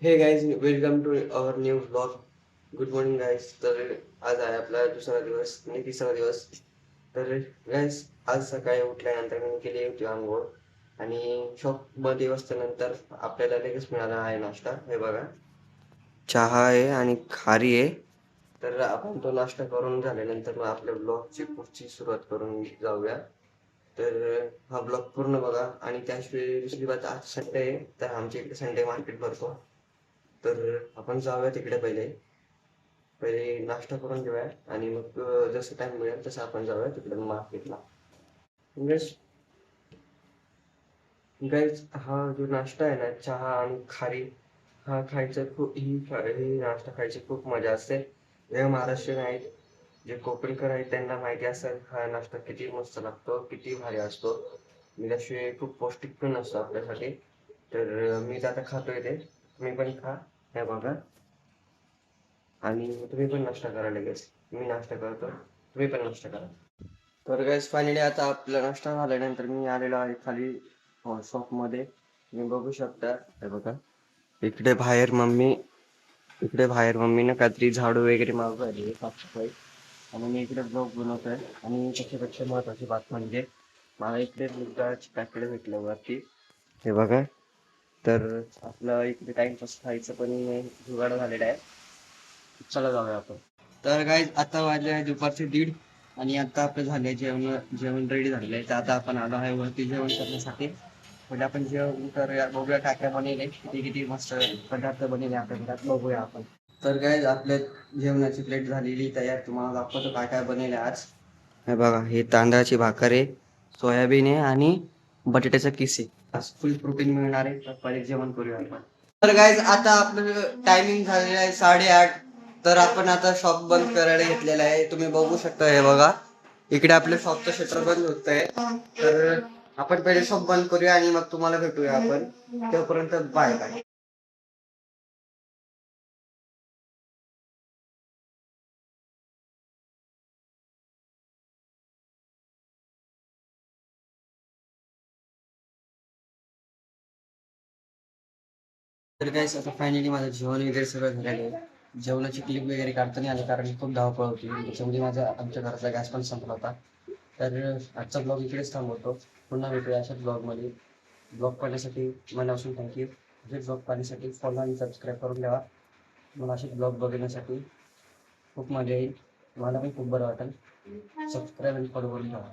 हे guys, welcome to our new blog. Good morning guys. तर आज आहे आपला दुसरा दिवस आणि तिसरा दिवस. तर गाइज, आज सकाळी उठल्यानंतर मी केली होती आंघोळ आणि शॉपमध्ये बसल्यानंतर आपल्याला लगेच मिळाला आहे नाश्ता. हे बघा, चहा आहे आणि खारी आहे. तर आपण तो नाश्ता करून झाल्यानंतर मग आपल्या ब्लॉगची पुढची सुरुवात करून जाऊया. तर हा ब्लॉग पूर्ण बघा. आणि त्याशिवाय दुसरी बात, आज संडे आहे तर आमच्या इकडे संडे मार्केट भरतो. तर आपण जाऊया तिकडे. पहिले पहिले नाश्ता करून घेऊया आणि मग जसं टाइम मिळेल तसं आपण जाऊया तिकडे मार्केटला. गाईज, गाईज, हा जो नाश्ता आहे ना, चहा आणि खारी, हा खायचं खूप ही नाश्ता खायची खूप मजा असते. जे महाराष्ट्रीयन आहेत, जे कोकणकर आहेत, त्यांना माहिती असेल हा नाश्ता किती मस्त लागतो, किती भारी असतो. आणि त्याशिवाय खूप पौष्टिक पण असतो आपल्यासाठी. तर मी तर आता खातोय ते, तुम्ही पण खा. हे बघा, आणि तुम्ही पण नाश्ता करा लगेच. मी नाश्ता करतो, तुम्ही पण नाश्ता करा. तर गॅस, फायनली आता आपला नाश्ता झाल्यानंतर मी आलेलो आहे खाली शॉपमध्ये. तुम्ही बघू शकता. हे बघा, इकडे बाहेर मम्मी इकडे बाहेर मम्मीनं काहीतरी झाडू वगैरे मागू राहिली, साफसफाई. आणि मी इकडे ब्लॉग बनवतोय. आणि त्याच्यापेक्षा महत्वाची बात म्हणजे मला इकडे मुद्दाची पॅकेट भेटलं वरती. हे बघा. तर आपलं इकडे टाइमपास खायचं पण जुगाड झालेलं आहे. चला जाऊया आपण. तर काय, आता वाजले आहे दुपारचे 1:30 आणि आता आपलं झालंय जेवण. जेवण रेडी झालेलं आहे. तर आता आपण आलो आहे वरती जेवण करण्यासाठी. म्हणजे आपण जेवण करूया, बघूया काय काय बनवले, किती किती मस्त पदार्थ बनवले आपल्या घरात, बघूया आपण. तर काय, आपल्या जेवणाची प्लेट झालेली तयार. तुम्हाला दाखवतो काय काय बनवले आज. हे बघा, हे तांदळाची भाकर आहे, सोयाबीन आहे आणि बटाट्याचा किस आहे. आज फुल प्रोटीन मिळणार आहे. तर पहिले जेवण करूया आपण. तर गाईज, आता आपलं टायमिंग झालेलं आहे 8:30. तर आपण आता शॉप बंद करायला घेतलेलं आहे. तुम्ही बघू शकता. हे बघा, इकडे आपल्या शॉपचं शटर बंद होत आहे. तर आपण पहिले शॉप बंद करूया आणि मग तुम्हाला भेटूया आपण. तोपर्यंत बाय बाय. तर काय, आता फायनली माझं जेवण वगैरे सगळं झालेलं आहे. जेवणाची क्लिप वगैरे काढता नाही आली कारण खूप धावपळ होती. त्याच्यामध्ये माझा आमच्या घराचा गॅस पण संपला होता. तर आजचा ब्लॉग इकडेच थांबवतो. पुन्हा भेटूया अशाच ब्लॉगमध्ये. ब्लॉग पाहण्यासाठी मनापासून थँक्यू. असेच ब्लॉग पाहण्यासाठी फॉलो आणि सबस्क्राईब करून द्यावा. मला असेच ब्लॉग बघण्यासाठी खूप मजा येईल. मला पण खूप बरं वाटेल. सबस्क्राईब आणि फॉलो करून ठेवा.